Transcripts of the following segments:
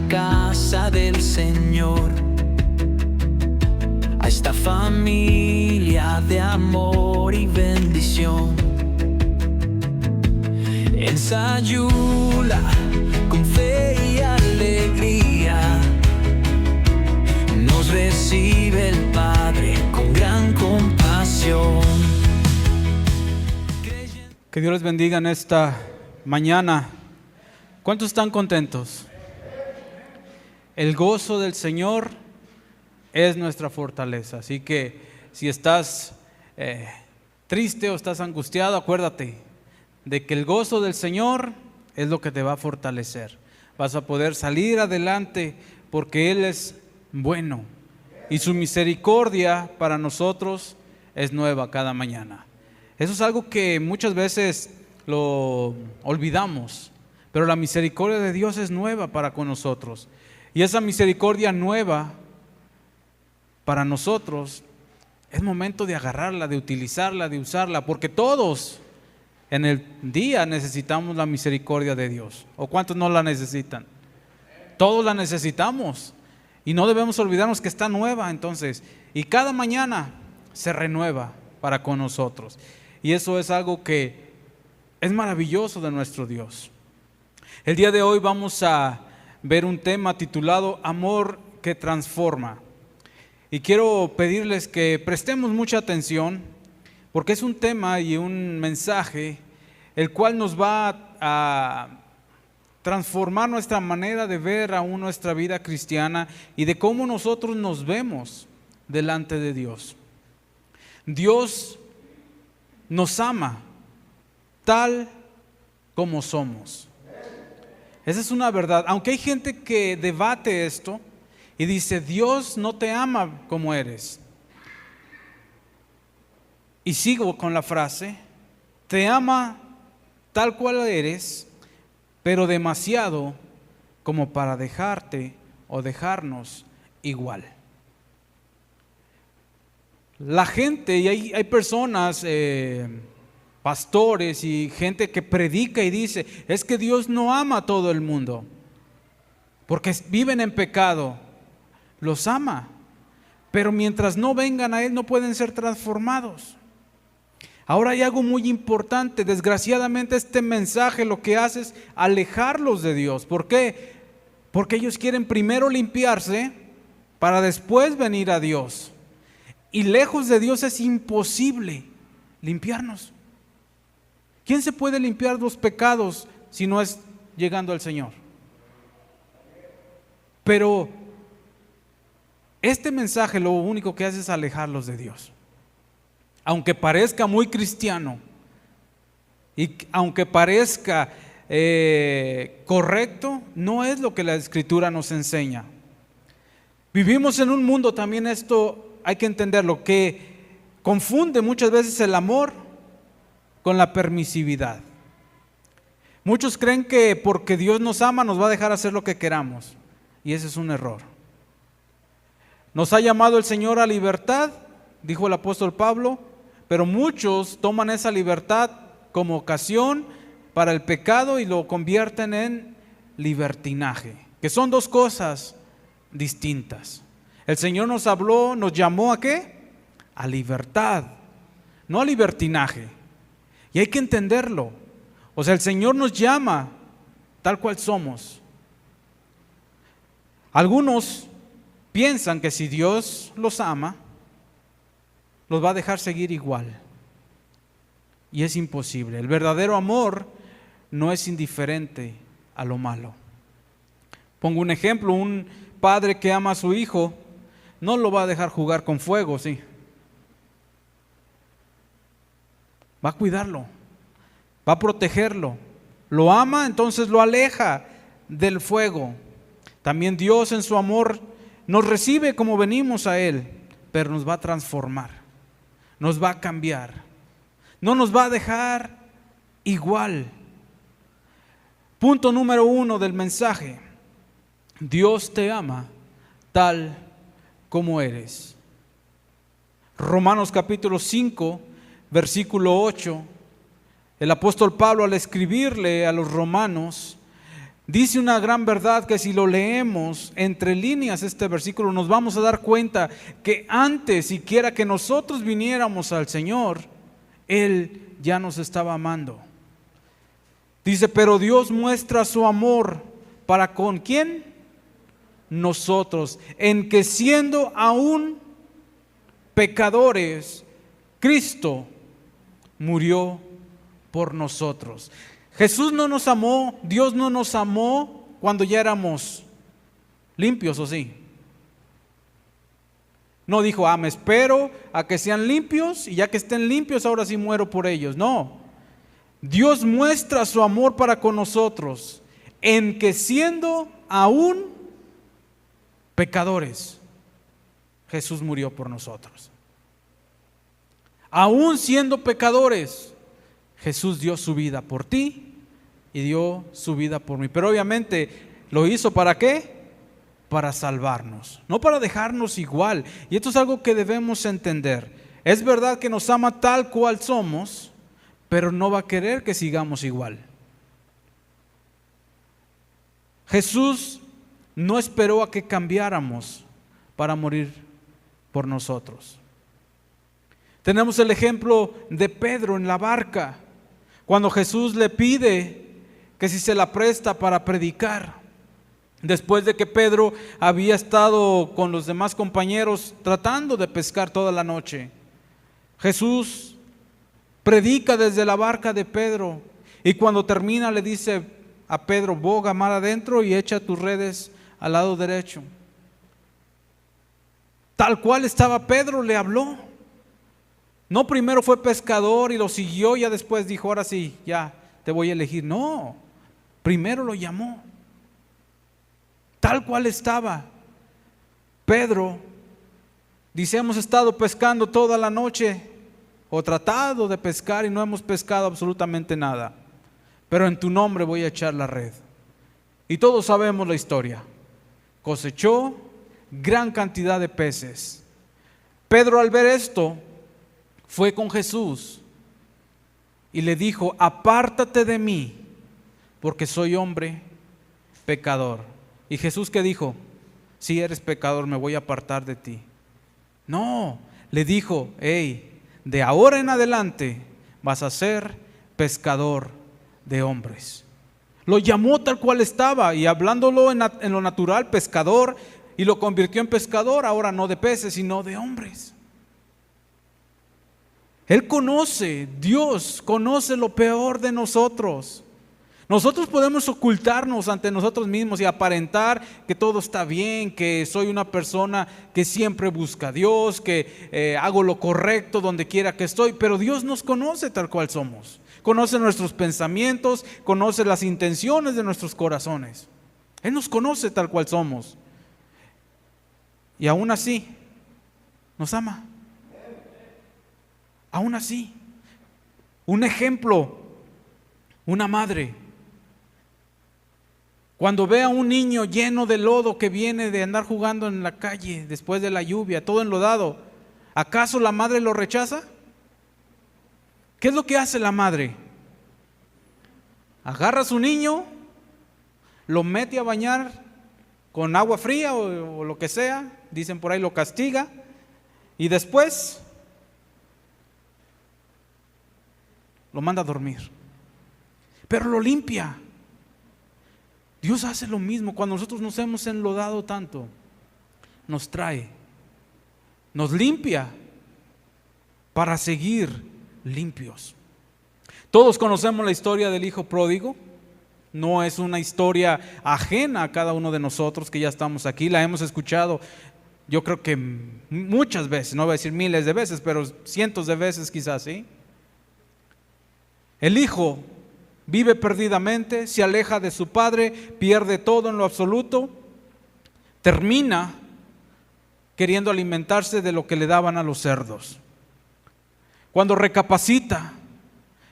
casa del Señor, a esta familia de amor y bendición. En Sayula, con fe y alegría, nos recibe el Padre con gran compasión. Que Dios les bendiga en esta mañana. ¿Cuántos están contentos? El gozo del Señor es nuestra fortaleza. Así que si estás triste o estás angustiado, acuérdate de que el gozo del Señor es lo que te va a fortalecer. Vas a poder salir adelante porque Él es bueno y su misericordia para nosotros es nueva cada mañana. Eso es algo que muchas veces lo olvidamos, pero la misericordia de Dios es nueva para con nosotros. Y esa misericordia nueva para nosotros es momento de agarrarla, de utilizarla, de usarla, porque todos en el día necesitamos la misericordia de Dios. ¿O cuántos no la necesitan? Todos la necesitamos y no debemos olvidarnos que está nueva entonces. Y cada mañana se renueva para con nosotros. Y eso es algo que es maravilloso de nuestro Dios. El día de hoy vamos a ver un tema titulado Amor que transforma. Y quiero pedirles que prestemos mucha atención porque es un tema y un mensaje el cual nos va a transformar nuestra manera de ver aún nuestra vida cristiana y de cómo nosotros nos vemos delante de Dios. Dios nos ama tal como somos. Esa es una verdad. Aunque hay gente que debate esto y dice, Dios no te ama como eres. Y sigo con la frase, te ama tal cual eres, pero demasiado como para dejarte o dejarnos igual. La gente, y hay personas, pastores y gente que predica y dice, es que Dios no ama a todo el mundo, porque viven en pecado. Los ama, pero mientras no vengan a Él no pueden ser transformados. Ahora hay algo muy importante, desgraciadamente este mensaje lo que hace es alejarlos de Dios. ¿Por qué? Porque ellos quieren primero limpiarse para después venir a Dios. Y lejos de Dios es imposible limpiarnos. ¿Quién se puede limpiar los pecados si no es llegando al Señor? Pero este mensaje lo único que hace es alejarlos de Dios. Aunque parezca muy cristiano y aunque parezca correcto, no es lo que la Escritura nos enseña. Vivimos en un mundo, también esto hay que entenderlo, que confunde muchas veces el amor con la permisividad. Muchos creen que porque Dios nos ama nos va a dejar hacer lo que queramos, y ese es un error. Nos ha llamado el Señor a libertad, dijo el apóstol Pablo, pero muchos toman esa libertad como ocasión para el pecado y lo convierten en libertinaje, que son dos cosas distintas. El Señor nos habló, nos llamó ¿a qué? A libertad, no a libertinaje. Y hay que entenderlo. O sea, el Señor nos llama tal cual somos. Algunos piensan que si Dios los ama, los va a dejar seguir igual. Y es imposible. El verdadero amor no es indiferente a lo malo. Pongo un ejemplo, un padre que ama a su hijo, no lo va a dejar jugar con fuego, ¿sí? Va a cuidarlo, va a protegerlo. Lo ama, entonces lo aleja del fuego. También Dios en su amor nos recibe como venimos a Él, pero nos va a transformar, nos va a cambiar, no nos va a dejar igual. Punto número 1 del mensaje: Dios te ama tal como eres. Romanos capítulo 5, versículo 8. El apóstol Pablo, al escribirle a los romanos, Dice una gran verdad que si lo leemos entre líneas este versículo nos vamos a dar cuenta que antes siquiera que nosotros viniéramos al Señor, Él ya nos estaba amando. Dice, pero Dios muestra su amor para ¿con quién? Nosotros, en que siendo aún pecadores, Cristo murió por nosotros. Jesús no nos amó, Dios no nos amó cuando ya éramos limpios, ¿o sí? No dijo, me espero a que sean limpios y ya que estén limpios ahora sí muero por ellos. No, Dios muestra su amor para con nosotros en que siendo aún pecadores, Jesús murió por nosotros. Aún siendo pecadores, Jesús dio su vida por ti y dio su vida por mí. Pero obviamente lo hizo ¿para qué? Para salvarnos, no para dejarnos igual. Y esto es algo que debemos entender. Es verdad que nos ama tal cual somos, pero no va a querer que sigamos igual. Jesús no esperó a que cambiáramos para morir por nosotros. Tenemos el ejemplo de Pedro en la barca, cuando Jesús le pide que si se la presta para predicar, después de que Pedro había estado con los demás compañeros tratando de pescar toda la noche. Jesús predica desde la barca de Pedro y cuando termina le dice a Pedro, boga mar adentro y echa tus redes al lado derecho. Tal cual estaba Pedro, le habló. No primero fue pescador y lo siguió y ya después dijo, ahora sí, ya te voy a elegir. No, primero lo llamó. Tal cual estaba. Pedro dice, hemos estado pescando toda la noche o tratado de pescar y no hemos pescado absolutamente nada, pero en tu nombre voy a echar la red. Y todos sabemos la historia. Cosechó gran cantidad de peces. Pedro, al ver esto, fue con Jesús y le dijo, apártate de mí, porque soy hombre pecador. Y Jesús, ¿qué dijo? Si eres pecador, me voy a apartar de ti. No, le dijo, hey, de ahora en adelante vas a ser pescador de hombres. Lo llamó tal cual estaba y hablándolo en lo natural, pescador, y lo convirtió en pescador, ahora no de peces, sino de hombres. Él conoce, Dios conoce lo peor de nosotros. Nosotros podemos ocultarnos ante nosotros mismos y aparentar que todo está bien, que soy una persona que siempre busca a Dios, que hago lo correcto donde quiera que estoy, pero Dios nos conoce tal cual somos. Conoce nuestros pensamientos, conoce las intenciones de nuestros corazones. Él nos conoce tal cual somos. Y aún así, nos ama. Aún así, un ejemplo, una madre, cuando ve a un niño lleno de lodo que viene de andar jugando en la calle después de la lluvia, todo enlodado, ¿acaso la madre lo rechaza? ¿Qué es lo que hace la madre? Agarra a su niño, lo mete a bañar con agua fría o lo que sea, dicen por ahí lo castiga, y después lo manda a dormir, pero lo limpia. Dios hace lo mismo. Cuando nosotros nos hemos enlodado tanto, nos trae, nos limpia para seguir limpios. Todos conocemos la historia del hijo pródigo. No es una historia ajena a cada uno de nosotros que ya estamos aquí. La hemos escuchado, yo creo que muchas veces, no voy a decir miles de veces, pero cientos de veces quizás, ¿sí? El hijo vive perdidamente, se aleja de su padre, pierde todo en lo absoluto, termina queriendo alimentarse de lo que le daban a los cerdos. Cuando recapacita,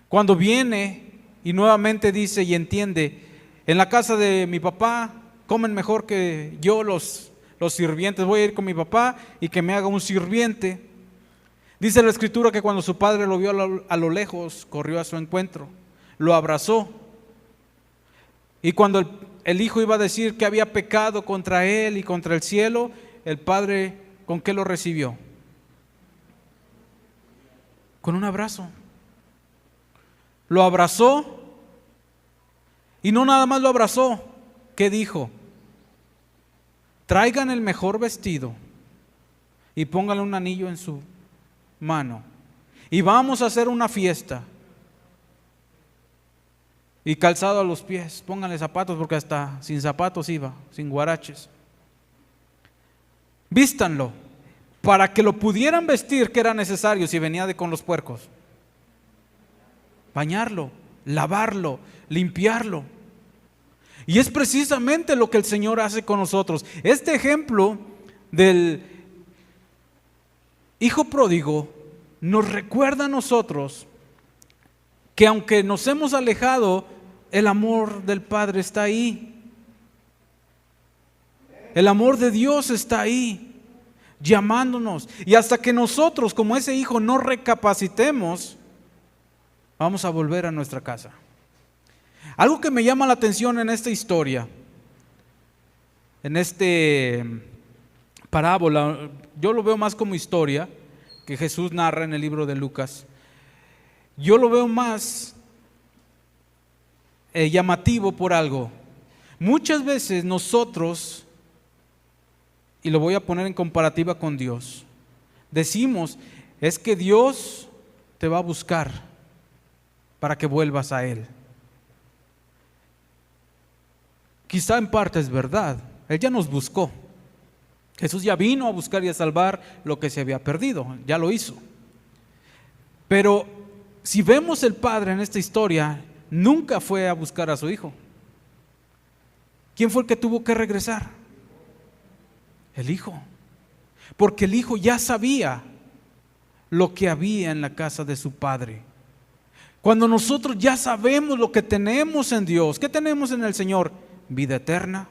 cuando viene y nuevamente dice y entiende, en la casa de mi papá comen mejor que yo los sirvientes, voy a ir con mi papá y que me haga un sirviente. Dice la Escritura que cuando su padre lo vio a lo lejos, corrió a su encuentro, lo abrazó. Y cuando el hijo iba a decir que había pecado contra él y contra el cielo, el padre, ¿con qué lo recibió? Con un abrazo. Lo abrazó y no nada más lo abrazó. ¿Qué dijo? Traigan el mejor vestido y pónganle un anillo en su mano y vamos a hacer una fiesta. Y calzado a los pies, pónganle zapatos porque hasta sin zapatos iba, sin guaraches. Vístanlo para que lo pudieran vestir, que era necesario si venía con los puercos. Bañarlo, lavarlo, limpiarlo. Y es precisamente lo que el Señor hace con nosotros. Este ejemplo del hijo pródigo nos recuerda a nosotros que aunque nos hemos alejado, el amor del Padre está ahí. El amor de Dios está ahí, llamándonos. Y hasta que nosotros, como ese hijo, no recapacitemos, vamos a volver a nuestra casa. Algo que me llama la atención en esta historia, en este parábola, yo lo veo más como historia que Jesús narra en el libro de Lucas. Yo lo veo más llamativo por algo. Muchas veces nosotros, y lo voy a poner en comparativa con Dios, decimos, es que Dios te va a buscar para que vuelvas a Él. Quizá en parte es verdad, Él ya nos buscó. Jesús ya vino a buscar y a salvar lo que se había perdido, ya lo hizo. Pero si vemos el Padre en esta historia, nunca fue a buscar a su hijo. ¿Quién fue el que tuvo que regresar? El hijo. Porque el hijo ya sabía lo que había en la casa de su padre. Cuando nosotros ya sabemos lo que tenemos en Dios, ¿qué tenemos en el Señor? Vida eterna,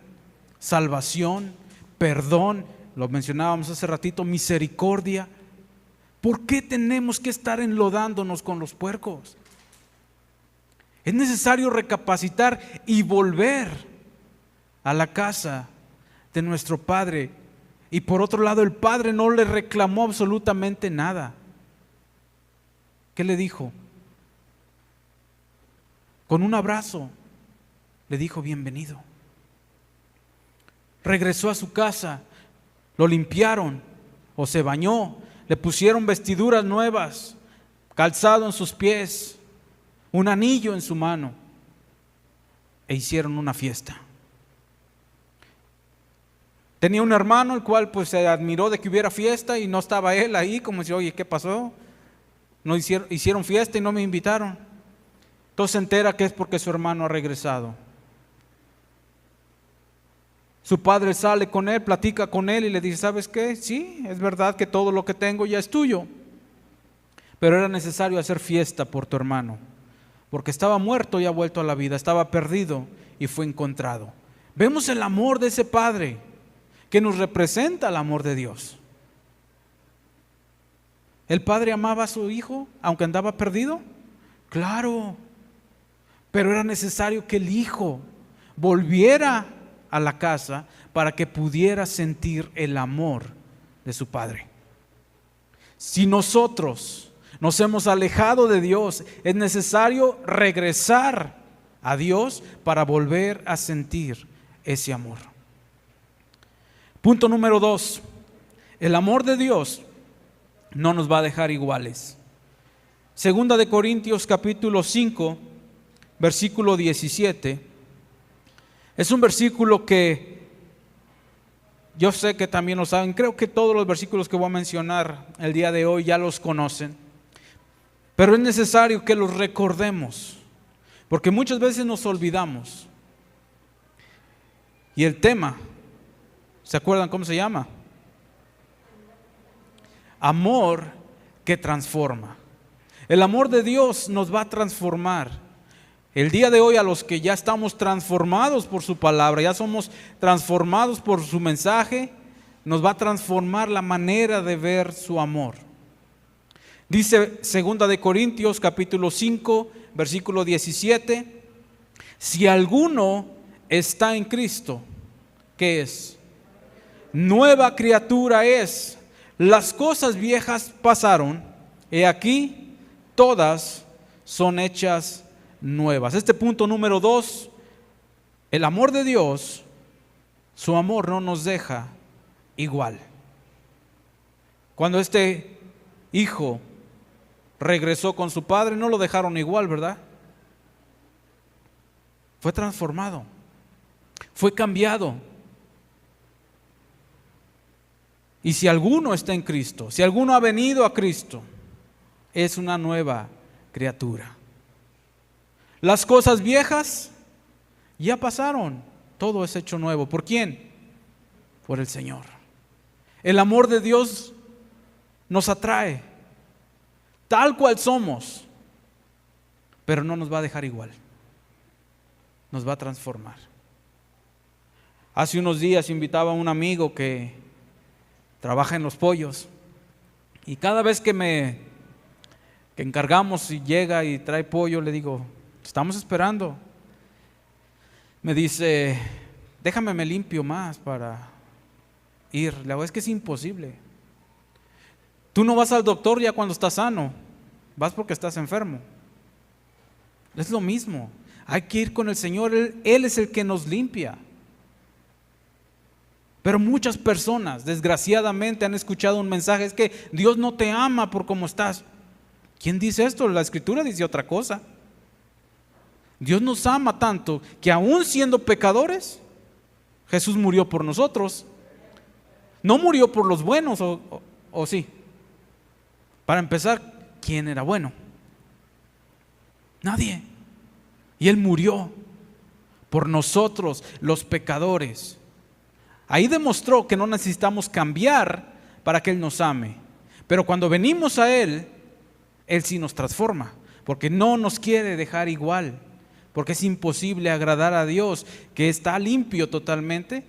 salvación, perdón, lo mencionábamos hace ratito, misericordia. ¿Por qué tenemos que estar enlodándonos con los puercos? Es necesario recapacitar y volver a la casa de nuestro Padre. Y por otro lado, el Padre no le reclamó absolutamente nada. ¿Qué le dijo? Con un abrazo le dijo bienvenido. Regresó a su casa, lo limpiaron o se bañó, le pusieron vestiduras nuevas, calzado en sus pies, un anillo en su mano e hicieron una fiesta. Tenía un hermano el cual pues se admiró de que hubiera fiesta y no estaba él ahí, como dice, oye, ¿qué pasó? No hicieron fiesta y no me invitaron. Entonces se entera que es porque su hermano ha regresado. Su padre sale con él, platica con él y le dice, ¿sabes qué? Sí, es verdad que todo lo que tengo ya es tuyo, pero era necesario hacer fiesta por tu hermano, porque estaba muerto y ha vuelto a la vida, estaba perdido y fue encontrado. Vemos el amor de ese padre que nos representa el amor de Dios. ¿El padre amaba a su hijo aunque andaba perdido? Claro, pero era necesario que el hijo volviera a la casa para que pudiera sentir el amor de su padre. Si nosotros nos hemos alejado de Dios, es necesario regresar a Dios para volver a sentir ese amor. Punto número 2, el amor de Dios no nos va a dejar iguales. Segunda de Corintios capítulo 5, versículo 17. Es un versículo que yo sé que también lo saben. Creo que todos los versículos que voy a mencionar el día de hoy ya los conocen. Pero es necesario que los recordemos, porque muchas veces nos olvidamos. Y el tema, ¿se acuerdan cómo se llama? Amor que transforma. El amor de Dios nos va a transformar. El día de hoy, a los que ya estamos transformados por su palabra, ya somos transformados por su mensaje, nos va a transformar la manera de ver su amor. Dice 2 de Corintios capítulo 5, versículo 17, si alguno está en Cristo, ¿qué es? Nueva criatura es. Las cosas viejas pasaron, he aquí, todas son hechas nuevas. Este punto número 2, el amor de Dios, su amor no nos deja igual. Cuando este hijo regresó con su padre, no lo dejaron igual, ¿verdad? Fue transformado, fue cambiado. Y si alguno está en Cristo, si alguno ha venido a Cristo, es una nueva criatura. Las cosas viejas ya pasaron, todo es hecho nuevo. ¿Por quién? Por el Señor. El amor de Dios nos atrae, tal cual somos, pero no nos va a dejar igual, nos va a transformar. Hace unos días invitaba a un amigo que trabaja en los pollos, y cada vez que encargamos y llega y trae pollo, le digo, estamos esperando. Me dice, déjame me limpio más para ir. Le digo, es que es imposible. Tú no vas al doctor ya cuando estás sano, vas porque estás enfermo. Es lo mismo, hay que ir con el Señor, Él es el que nos limpia. Pero muchas personas, desgraciadamente, han escuchado un mensaje, es que Dios no te ama por cómo estás. ¿Quién dice esto? La Escritura dice otra cosa. Dios nos ama tanto que aún siendo pecadores, Jesús murió por nosotros. No murió por los buenos, o sí. Para empezar, ¿quién era bueno? Nadie. Y Él murió por nosotros, los pecadores. Ahí demostró que no necesitamos cambiar para que Él nos ame. Pero cuando venimos a Él, Él sí nos transforma, porque no nos quiere dejar igual, porque es imposible agradar a Dios, que está limpio totalmente,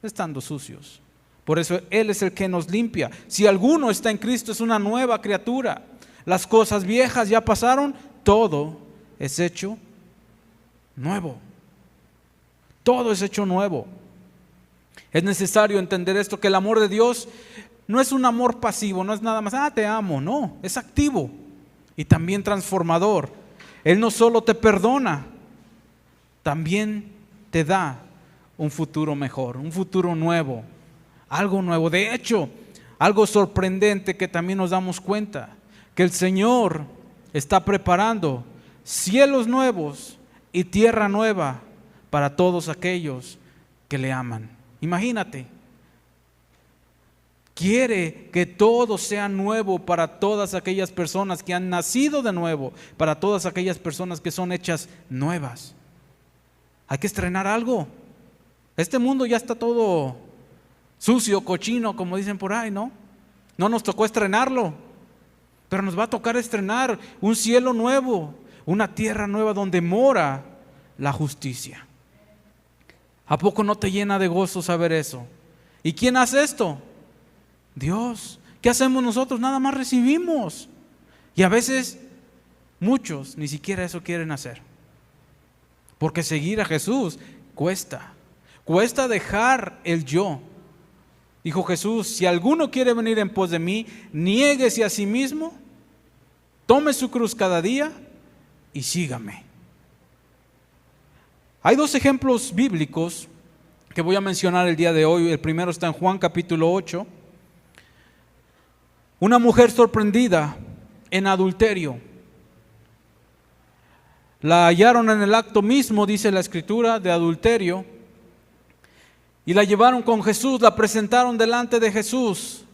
estando sucios. Por eso Él es el que nos limpia. Si alguno está en Cristo, es una nueva criatura. Las cosas viejas ya pasaron, todo es hecho nuevo. Todo es hecho nuevo. Es necesario entender esto, que el amor de Dios no es un amor pasivo, no es nada más, te amo, no, es activo y también transformador. Él no solo te perdona, también te da un futuro mejor, un futuro nuevo, algo nuevo. De hecho, algo sorprendente que también nos damos cuenta, que el Señor está preparando cielos nuevos y tierra nueva para todos aquellos que le aman. Imagínate, quiere que todo sea nuevo para todas aquellas personas que han nacido de nuevo, para todas aquellas personas que son hechas nuevas. Hay que estrenar algo. Este mundo ya está todo sucio, cochino, como dicen por ahí, ¿no? No nos tocó estrenarlo, pero nos va a tocar estrenar un cielo nuevo, una tierra nueva donde mora la justicia. ¿A poco no te llena de gozo saber eso? ¿Y quién hace esto? Dios. ¿Qué hacemos nosotros? Nada más recibimos. Y a veces muchos ni siquiera eso quieren hacer. Porque seguir a Jesús cuesta. Cuesta dejar el yo. Dijo Jesús, si alguno quiere venir en pos de mí, niéguese a sí mismo, tome su cruz cada día y sígame. Hay dos ejemplos bíblicos que voy a mencionar el día de hoy. El primero está en Juan capítulo 8. Una mujer sorprendida en adulterio. La hallaron en el acto mismo, dice la Escritura, de adulterio. Y la llevaron con Jesús, la presentaron delante de Jesús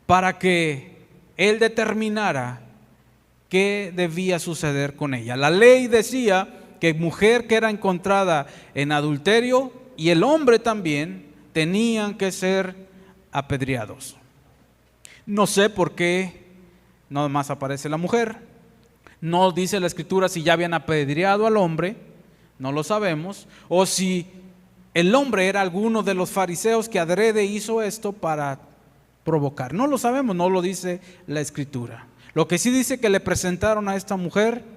para que Él determinara qué debía suceder con ella. La ley decía que mujer que era encontrada en adulterio y el hombre también tenían que ser apedreados. No sé por qué nada más aparece la mujer. No dice la Escritura si ya habían apedreado al hombre, no lo sabemos, o si el hombre era alguno de los fariseos que adrede hizo esto para provocar. No lo sabemos, no lo dice la Escritura. Lo que sí dice que le presentaron a esta mujer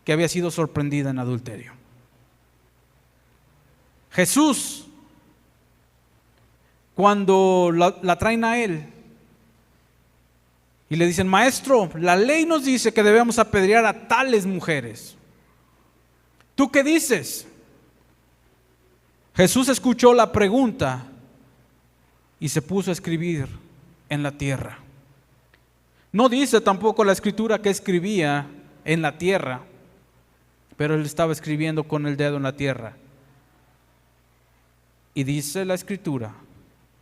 que había sido sorprendida en adulterio. Jesús, cuando la traen a él y le dicen: maestro, la ley nos dice que debemos apedrear a tales mujeres, ¿tú qué dices? Jesús escuchó la pregunta y se puso a escribir en la tierra. No dice tampoco la escritura que escribía en la tierra, pero él estaba escribiendo con el dedo en la tierra. Y dice la escritura,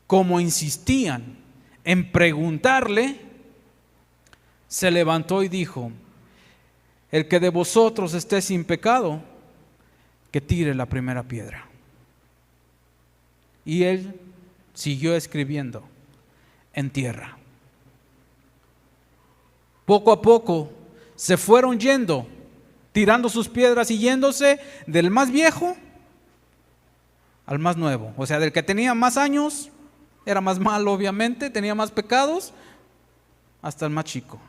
como insistían en preguntarle, se levantó y dijo: el que de vosotros esté sin pecado, que tire la primera piedra. Y él siguió escribiendo en tierra. Poco a poco se fueron yendo, tirando sus piedras y yéndose del más viejo al más nuevo. O sea, del que tenía más años, era más malo obviamente, tenía más pecados, hasta el más chico.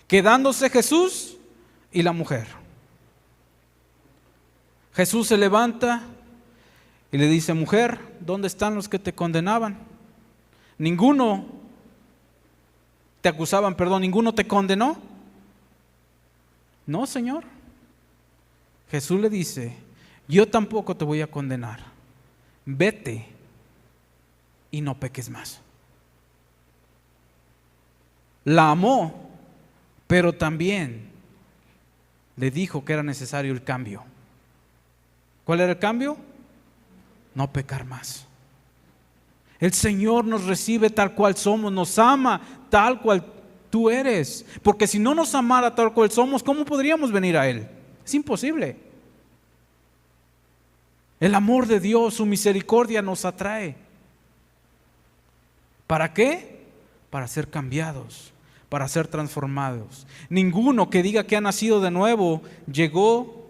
Quedándose Jesús y la mujer. Jesús se levanta y le dice: mujer, ¿dónde están los que te condenaban? Ninguno te acusaban, ninguno te condenó. No, Señor. Jesús le dice: yo tampoco te voy a condenar. Vete y no peques más. La amó, pero también le dijo que era necesario el cambio. ¿Cuál era el cambio? No pecar más. El Señor nos recibe tal cual somos, nos ama tal cual tú eres. Porque si no nos amara tal cual somos, ¿cómo podríamos venir a Él? Es imposible. El amor de Dios, su misericordia nos atrae. ¿Para qué? Para ser cambiados, para ser transformados. Ninguno que diga que ha nacido de nuevo llegó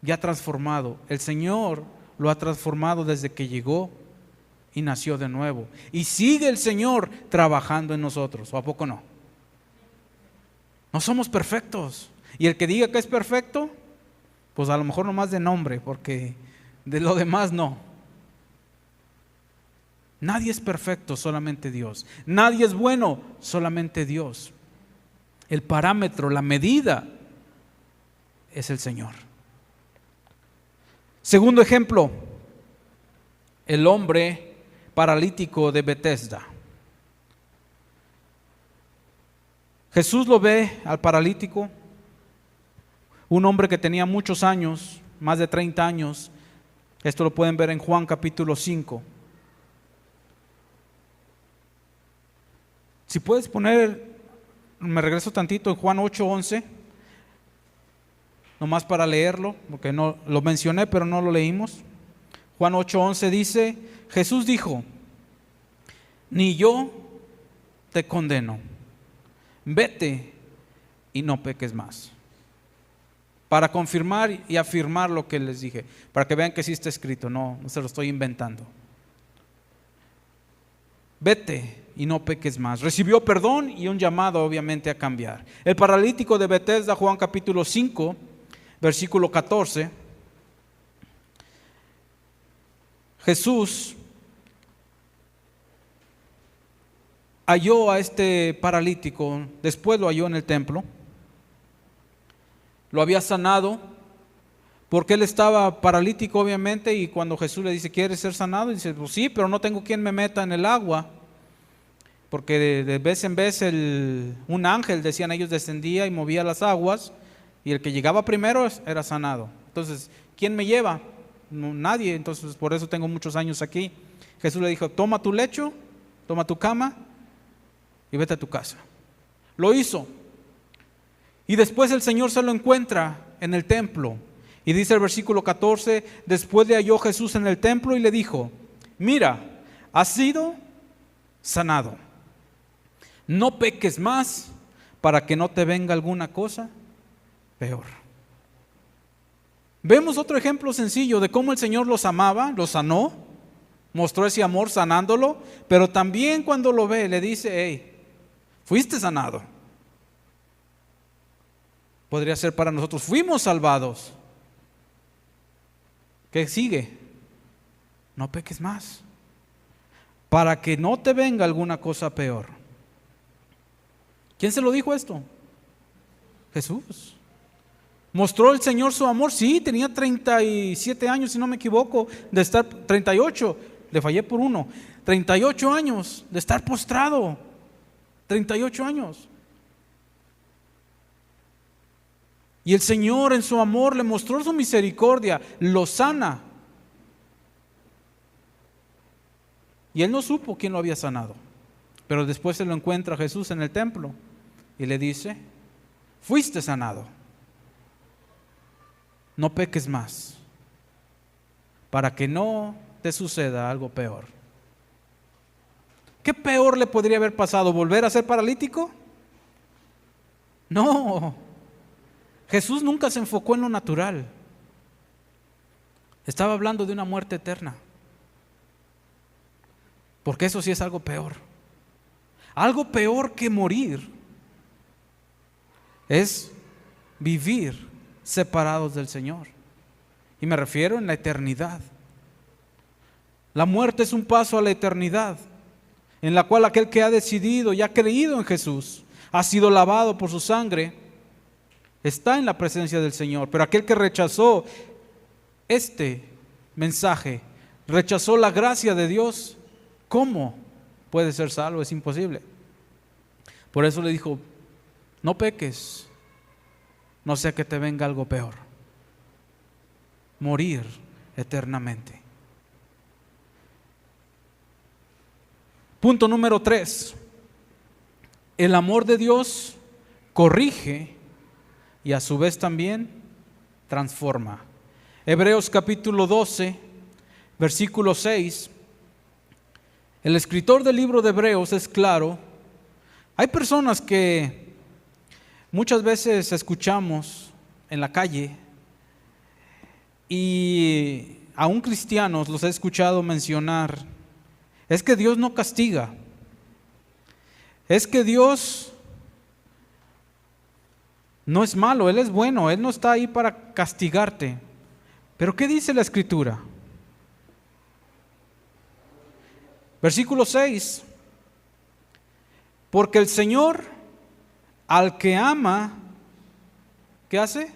ya transformado. El Señor lo ha transformado desde que llegó y nació de nuevo. Y sigue el Señor trabajando en nosotros. ¿O a poco no? No somos perfectos. Y el que diga que es perfecto, pues a lo mejor nomás de nombre, porque de lo demás no. Nadie es perfecto, solamente Dios. Nadie es bueno, solamente Dios. El parámetro, la medida es el Señor. Segundo ejemplo, el hombre paralítico de Betesda. Jesús lo ve al paralítico, un hombre que tenía muchos años, más de 30 años. Esto lo pueden ver en Juan capítulo 5. Si puedes poner, me regreso tantito en Juan 8:11, nomás para leerlo, porque no lo mencioné pero no lo leímos. Juan 8:11 dice: Jesús dijo: ni yo te condeno, vete y no peques más. Para confirmar y afirmar lo que les dije, para que vean que sí está escrito, no se lo estoy inventando. Vete y no peques más. Recibió perdón y un llamado obviamente a cambiar. El paralítico de Betesda, Juan capítulo 5, versículo 14. Jesús halló a este paralítico, después lo halló en el templo, lo había sanado, porque él estaba paralítico obviamente, y cuando Jesús le dice: ¿quieres ser sanado? Y dice: pues sí, pero no tengo quien me meta en el agua, porque de vez en vez un ángel, decían ellos, descendía y movía las aguas, y el que llegaba primero era sanado. Entonces, ¿quién me lleva? No, nadie. Entonces, por eso tengo muchos años aquí. Jesús le dijo: toma tu lecho, toma tu cama y vete a tu casa. Lo hizo. Y después el Señor se lo encuentra en el templo. Y dice el versículo 14: después le halló Jesús en el templo y le dijo: mira, has sido sanado. No peques más, para que no te venga alguna cosa peor. Vemos otro ejemplo sencillo de cómo el Señor los amaba, los sanó, mostró ese amor sanándolo, pero también cuando lo ve le dice: hey, fuiste sanado. Podría ser para nosotros: fuimos salvados. ¿Qué sigue? No peques más, para que no te venga alguna cosa peor. ¿Quién se lo dijo esto? Jesús. ¿Mostró el Señor su amor? Sí, tenía 37 años, si no me equivoco, de estar, 38, le fallé por uno, 38 años de estar postrado, 38 años. Y el Señor en su amor le mostró su misericordia, lo sana. Y él no supo quién lo había sanado, pero después se lo encuentra Jesús en el templo y le dice: fuiste sanado, no peques más, para que no te suceda algo peor. ¿Qué peor le podría haber pasado? ¿Volver a ser paralítico? No. Jesús nunca se enfocó en lo natural. Estaba hablando de una muerte eterna, porque eso sí es algo peor. Algo peor que morir es vivir separados del Señor. Y me refiero en la eternidad. La muerte es un paso a la eternidad, en la cual aquel que ha decidido y ha creído en Jesús, ha sido lavado por su sangre, está en la presencia del Señor. Pero aquel que rechazó este mensaje, rechazó la gracia de Dios, ¿cómo puede ser salvo? Es imposible. Por eso le dijo: no peques, no sea que te venga algo peor, morir eternamente. Punto número 3. El amor de Dios corrige y a su vez también transforma. Hebreos capítulo 12, versículo 6. El escritor del libro de Hebreos es claro. Hay personas que muchas veces escuchamos en la calle, y aún cristianos los he escuchado mencionar: es que Dios no castiga, es que Dios no es malo, Él es bueno, Él no está ahí para castigarte. Pero ¿qué dice la Escritura? Versículo 6: porque el Señor al que ama, ¿qué hace?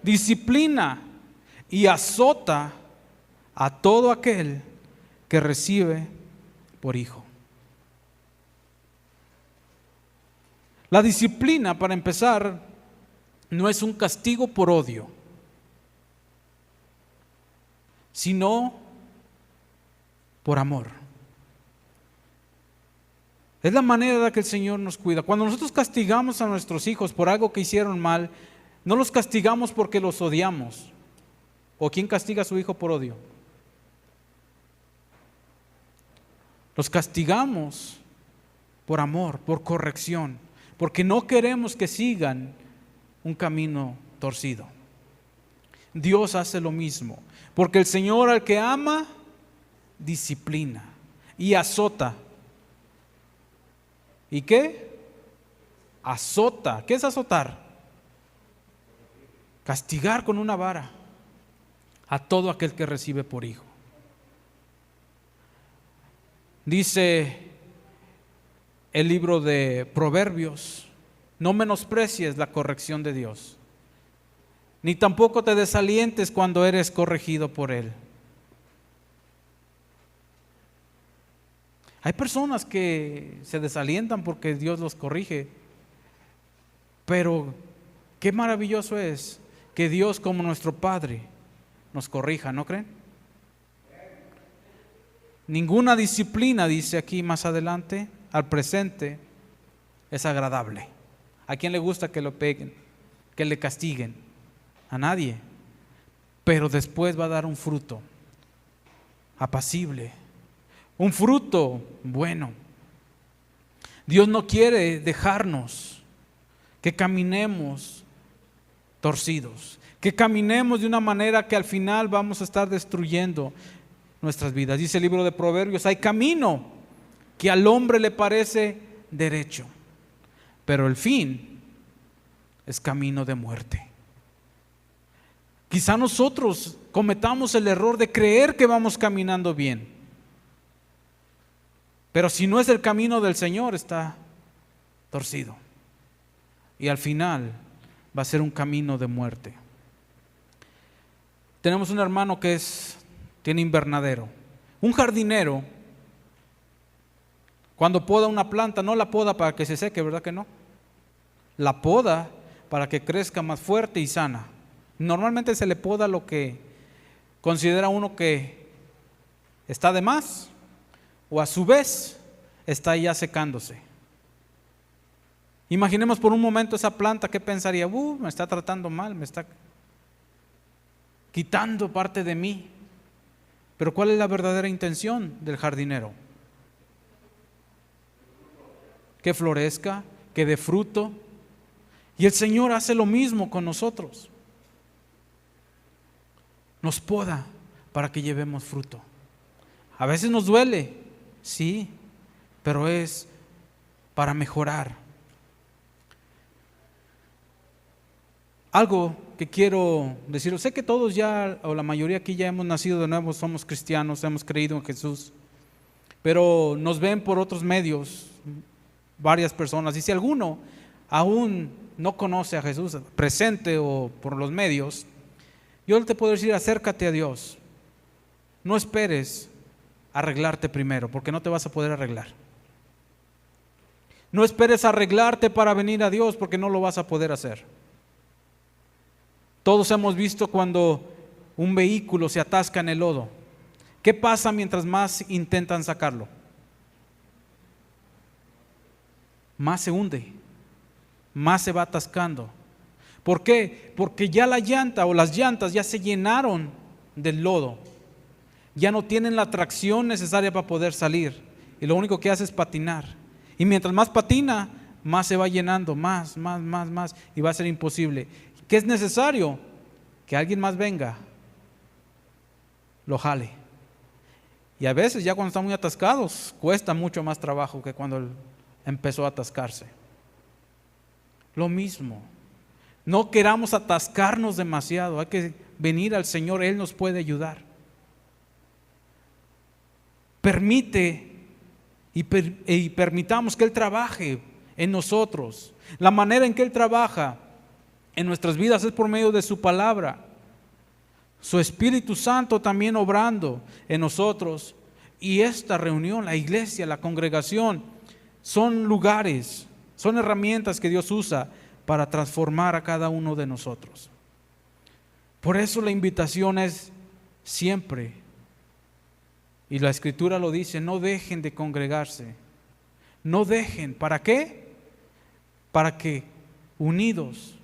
Disciplina y azota a todo aquel que recibe por hijo. La disciplina, para empezar, no es un castigo por odio, sino por amor. Es la manera en la que el Señor nos cuida. Cuando nosotros castigamos a nuestros hijos por algo que hicieron mal, no los castigamos porque los odiamos. ¿O quién castiga a su hijo por odio? Los castigamos por amor, por corrección, porque no queremos que sigan un camino torcido. Dios hace lo mismo, porque el Señor al que ama, disciplina y azota. ¿Y qué? Azota. ¿Qué es azotar? Castigar con una vara a todo aquel que recibe por hijo. Dice el libro de Proverbios: no menosprecies la corrección de Dios, ni tampoco te desalientes cuando eres corregido por Él. Hay personas que se desalientan porque Dios los corrige, pero qué maravilloso es que Dios, como nuestro Padre, nos corrija, ¿no creen? Ninguna disciplina, dice aquí más adelante, al presente es agradable. ¿A quién le gusta que lo peguen, que le castiguen? A nadie. Pero después va a dar un fruto apacible, un fruto bueno. Dios no quiere dejarnos que caminemos torcidos, que caminemos de una manera que al final vamos a estar destruyendo nuestras vidas. Dice el libro de Proverbios: hay camino que al hombre le parece derecho, pero el fin es camino de muerte. Quizá nosotros cometamos el error de creer que vamos caminando bien. Pero si no es el camino del Señor, está torcido. Y al final va a ser un camino de muerte. Tenemos un hermano que tiene invernadero. Un jardinero, cuando poda una planta, no la poda para que se seque, ¿verdad que no? La poda para que crezca más fuerte y sana. Normalmente se le poda lo que considera uno que está de más, o a su vez está ya secándose. Imaginemos por un momento esa planta, ¿qué pensaría? Me está tratando mal, me está quitando parte de mí. Pero ¿cuál es la verdadera intención del jardinero? Que florezca, que dé fruto. Y el Señor hace lo mismo con nosotros. Nos poda para que llevemos fruto. A veces nos duele, sí, pero es para mejorar. Algo que quiero decir, sé que todos ya, o la mayoría aquí ya hemos nacido de nuevo, somos cristianos, hemos creído en Jesús, pero nos ven por otros medios, varias personas, y si alguno aún no conoce a Jesús, presente o por los medios, yo te puedo decir, acércate a Dios. No esperes arreglarte primero, porque no te vas a poder arreglar. No esperes arreglarte para venir a Dios, porque no lo vas a poder hacer. Todos hemos visto cuando un vehículo se atasca en el lodo. ¿Qué pasa mientras más intentan sacarlo? Más se hunde, más se va atascando. ¿Por qué? Porque ya la llanta o las llantas ya se llenaron del lodo. Ya no tienen la tracción necesaria para poder salir. Y lo único que hace es patinar. Y mientras más patina, más se va llenando, más. Y va a ser imposible. ¿Qué es necesario? Que alguien más venga, lo jale. Y a veces ya cuando están muy atascados, cuesta mucho más trabajo que cuando él empezó a atascarse. Lo mismo. No queramos atascarnos demasiado, hay que venir al Señor, Él nos puede ayudar. Permite y permitamos que Él trabaje en nosotros. La manera en que Él trabaja en nuestras vidas es por medio de su palabra. Su Espíritu Santo también obrando en nosotros. Y esta reunión, la iglesia, la congregación, son lugares, son herramientas que Dios usa para transformar a cada uno de nosotros. Por eso la invitación es siempre, y la Escritura lo dice, no dejen de congregarse. No dejen, ¿para qué? Para que unidos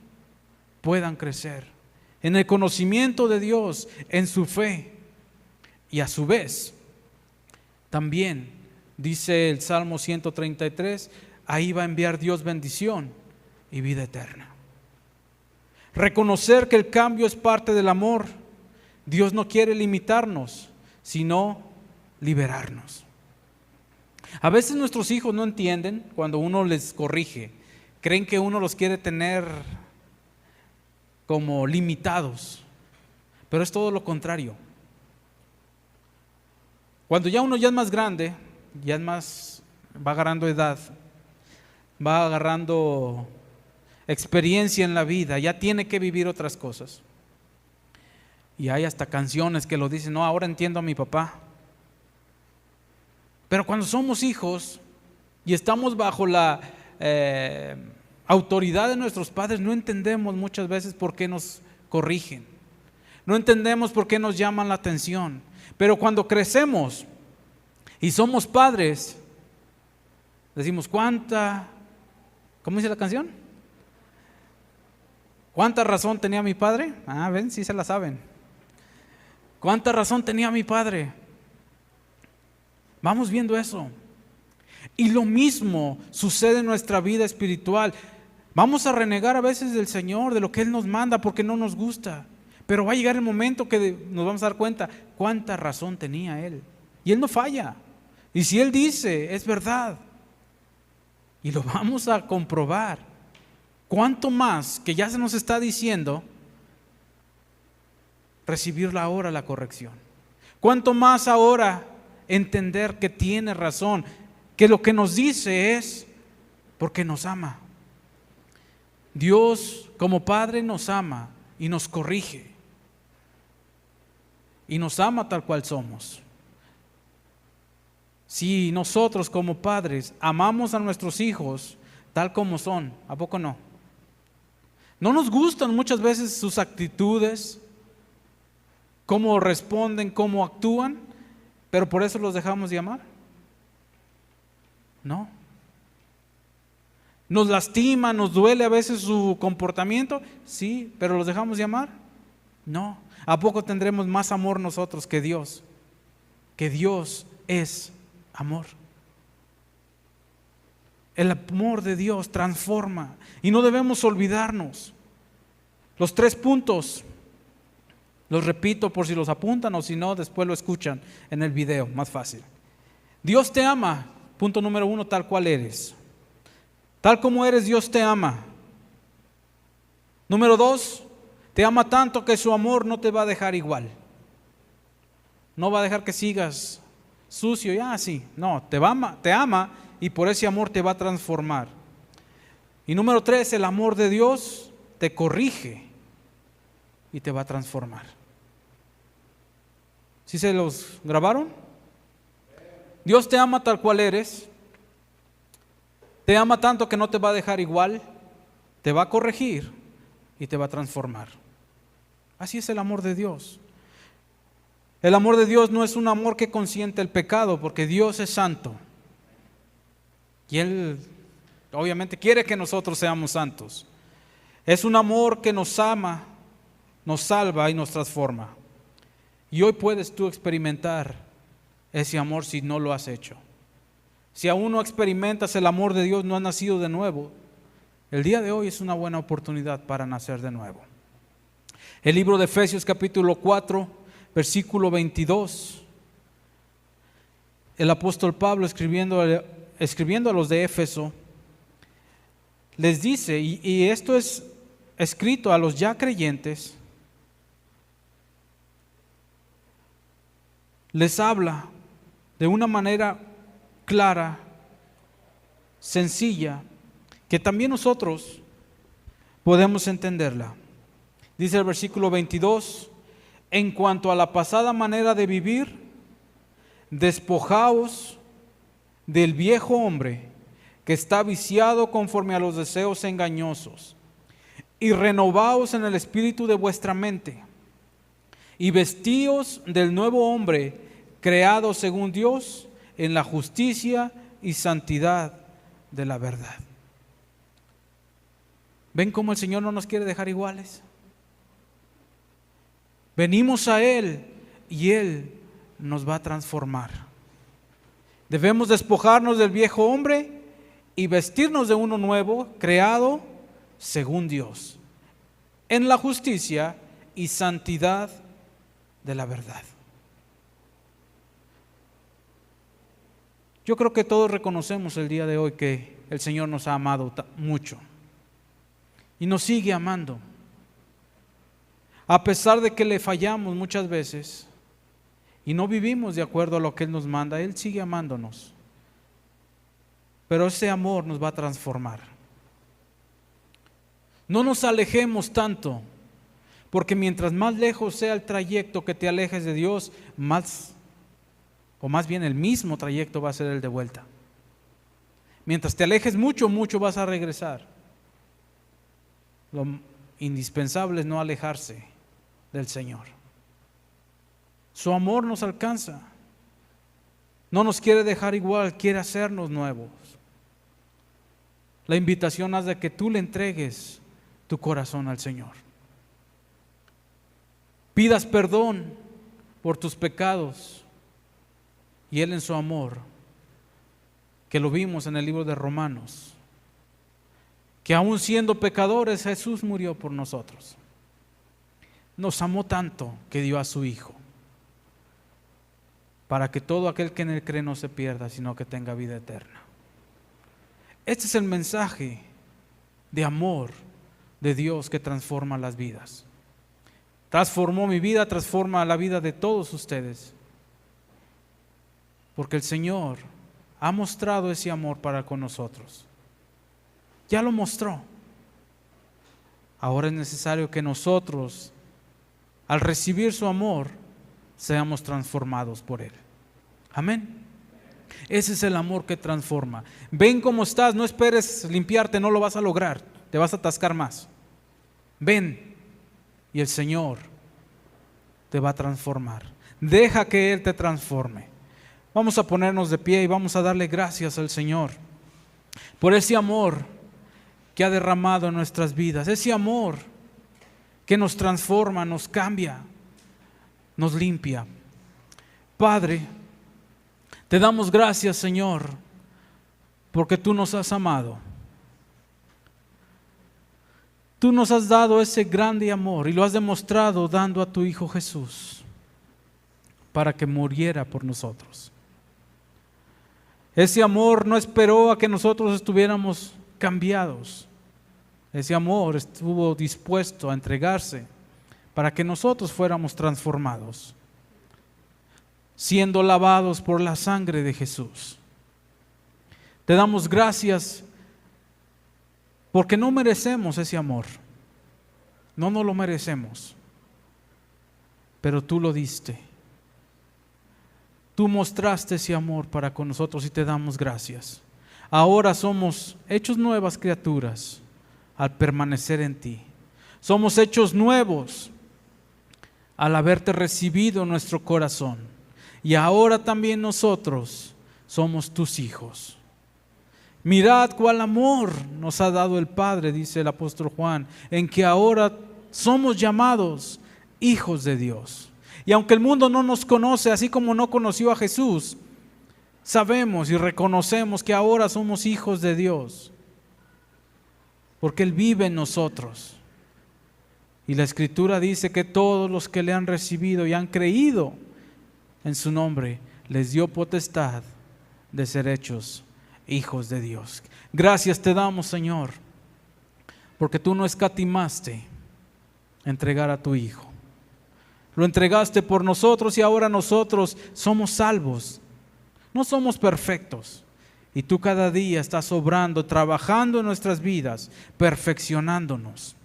puedan crecer en el conocimiento de Dios, en su fe, y a su vez también dice el Salmo 133, ahí va a enviar Dios bendición y vida eterna. Reconocer que el cambio es parte del amor. Dios no quiere limitarnos, sino liberarnos. A veces nuestros hijos no entienden cuando uno les corrige. Creen que uno los quiere tener como limitados, pero es todo lo contrario. Cuando ya uno ya es más grande, ya es más, va agarrando edad, va agarrando experiencia en la vida, ya tiene que vivir otras cosas. Y hay hasta canciones que lo dicen, no, ahora entiendo a mi papá. Pero cuando somos hijos y estamos bajo la autoridad de nuestros padres, no entendemos muchas veces por qué nos corrigen. No entendemos por qué nos llaman la atención. Pero cuando crecemos y somos padres, decimos, ¿cómo dice la canción? ¿Cuánta razón tenía mi padre? Ven, sí se la saben. ¿Cuánta razón tenía mi padre? Vamos viendo eso. Y lo mismo sucede en nuestra vida espiritual. Vamos a renegar a veces del Señor, de lo que Él nos manda porque no nos gusta. Pero va a llegar el momento que nos vamos a dar cuenta cuánta razón tenía Él. Y Él no falla. Y si Él dice, es verdad. Y lo vamos a comprobar. Cuánto más que ya se nos está diciendo recibir ahora la corrección. Cuánto más ahora entender que tiene razón, que lo que nos dice es porque nos ama. Dios como Padre nos ama y nos corrige. Y nos ama tal cual somos. Si nosotros como padres amamos a nuestros hijos tal como son, ¿a poco no? No nos gustan muchas veces sus actitudes, cómo responden, cómo actúan, pero por eso los dejamos de amar. No. Nos lastima, nos duele a veces su comportamiento, sí, pero los dejamos de amar. No. ¿A poco tendremos más amor nosotros que Dios? Que Dios es amor. El amor de Dios transforma y no debemos olvidarnos. Los 3 puntos, los repito por si los apuntan o si no, después lo escuchan en el video, más fácil. Dios te ama, punto número 1, tal cual eres. Tal como eres, Dios te ama. Número 2, te ama tanto que su amor no te va a dejar igual. No va a dejar que sigas sucio y así. No, te ama y por ese amor te va a transformar. Y número 3, el amor de Dios te corrige y te va a transformar. ¿Sí se los grabaron? Dios te ama tal cual eres. Te ama tanto que no te va a dejar igual. Te va a corregir y te va a transformar. Así es el amor de Dios. El amor de Dios no es un amor que consiente el pecado, porque Dios es santo. Y Él obviamente quiere que nosotros seamos santos. Es un amor que nos ama, nos salva y nos transforma. Y hoy puedes tú experimentar ese amor si no lo has hecho. Si aún no experimentas el amor de Dios, no has nacido de nuevo, el día de hoy es una buena oportunidad para nacer de nuevo. El libro de Efesios capítulo 4, versículo 22. El apóstol Pablo escribiendo a los de Éfeso, les dice, y esto es escrito a los ya creyentes, les habla de una manera clara, sencilla, que también nosotros podemos entenderla. Dice el versículo 22, en cuanto a la pasada manera de vivir, despojaos del viejo hombre que está viciado conforme a los deseos engañosos, y renovaos en el espíritu de vuestra mente, y vestíos del nuevo hombre creado según Dios en la justicia y santidad de la verdad. ¿Ven cómo el Señor no nos quiere dejar iguales? Venimos a Él y Él nos va a transformar. Debemos despojarnos del viejo hombre y vestirnos de uno nuevo, creado según Dios, en la justicia y santidad de la verdad. Yo creo que todos reconocemos el día de hoy que el Señor nos ha amado mucho y nos sigue amando. A pesar de que le fallamos muchas veces y no vivimos de acuerdo a lo que Él nos manda, Él sigue amándonos. Pero ese amor nos va a transformar. No nos alejemos tanto, porque mientras más lejos sea el trayecto que te alejes de Dios, más bien el mismo trayecto va a ser el de vuelta. Mientras te alejes mucho, mucho vas a regresar. Lo indispensable es no alejarse del Señor. Su amor nos alcanza. No nos quiere dejar igual, quiere hacernos nuevos. La invitación es de que tú le entregues tu corazón al Señor. Pidas perdón por tus pecados y Él en su amor, que lo vimos en el libro de Romanos, que aún siendo pecadores Jesús murió por nosotros. Nos amó tanto que dio a su Hijo, para que todo aquel que en Él cree no se pierda, sino que tenga vida eterna. Este es el mensaje de amor de Dios que transforma las vidas. transformó mi vida, transforma la vida de todos ustedes. Porque el Señor ha mostrado ese amor para con nosotros. Ya lo mostró. Ahora es necesario que nosotros, al recibir su amor, seamos transformados por Él. Amén. Ese es el amor que transforma. Ven cómo estás, no esperes limpiarte, no lo vas a lograr, te vas a atascar más. Ven y el Señor te va a transformar. Deja que Él te transforme. Vamos a ponernos de pie y vamos a darle gracias al Señor por ese amor que ha derramado en nuestras vidas, ese amor que nos transforma, nos cambia, nos limpia. Padre, te damos gracias, Señor, porque tú nos has amado. Tú nos has dado ese grande amor y lo has demostrado dando a tu Hijo Jesús para que muriera por nosotros. Ese amor no esperó a que nosotros estuviéramos cambiados. Ese amor estuvo dispuesto a entregarse para que nosotros fuéramos transformados, siendo lavados por la sangre de Jesús. Te damos gracias porque no merecemos ese amor. No nos lo merecemos, pero tú lo diste. Tú mostraste ese amor para con nosotros y te damos gracias. Ahora somos hechos nuevas criaturas al permanecer en ti. Somos hechos nuevos al haberte recibido en nuestro corazón. Y ahora también nosotros somos tus hijos. Mirad cuál amor nos ha dado el Padre, dice el apóstol Juan, en que ahora somos llamados hijos de Dios. Y aunque el mundo no nos conoce, así como no conoció a Jesús, sabemos y reconocemos que ahora somos hijos de Dios, porque Él vive en nosotros. Y la Escritura dice que todos los que le han recibido y han creído en su nombre, les dio potestad de ser hechos hijos de Dios. Gracias te damos, Señor, porque tú no escatimaste entregar a tu Hijo. Lo entregaste por nosotros y ahora nosotros somos salvos. No somos perfectos. Y tú cada día estás obrando, trabajando en nuestras vidas, perfeccionándonos.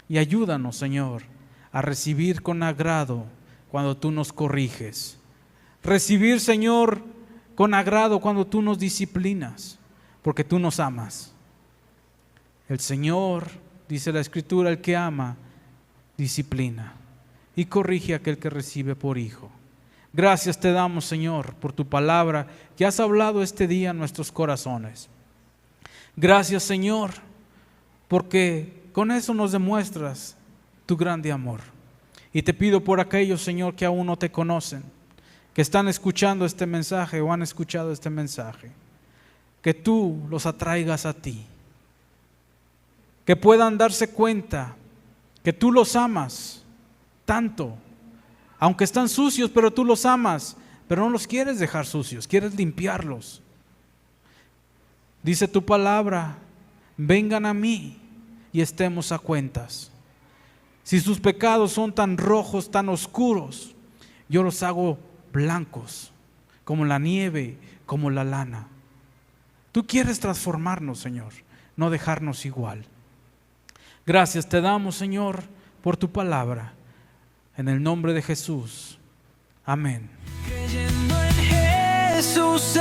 Y ayúdanos, Señor, a recibir con agrado cuando tú nos corriges. Recibir, Señor, con agrado cuando tú nos disciplinas, porque tú nos amas. El Señor, dice la Escritura, el que ama, disciplina y corrige a aquel que recibe por hijo. Gracias te damos, Señor, por tu palabra que has hablado este día en nuestros corazones. Gracias, Señor, porque con eso nos demuestras tu grande amor. Y te pido por aquellos, Señor, que aún no te conocen, que están escuchando este mensaje o han escuchado este mensaje, que tú los atraigas a ti, que puedan darse cuenta que tú los amas tanto, aunque están sucios, pero tú los amas, pero no los quieres dejar sucios, quieres limpiarlos. Dice tu palabra, vengan a mí y estemos a cuentas. Si sus pecados son tan rojos, tan oscuros, yo los hago blancos, como la nieve, como la lana. Tú quieres transformarnos, Señor, no dejarnos igual. Gracias te damos, Señor, por tu palabra. En el nombre de Jesús. Amén. Creyendo en Jesús.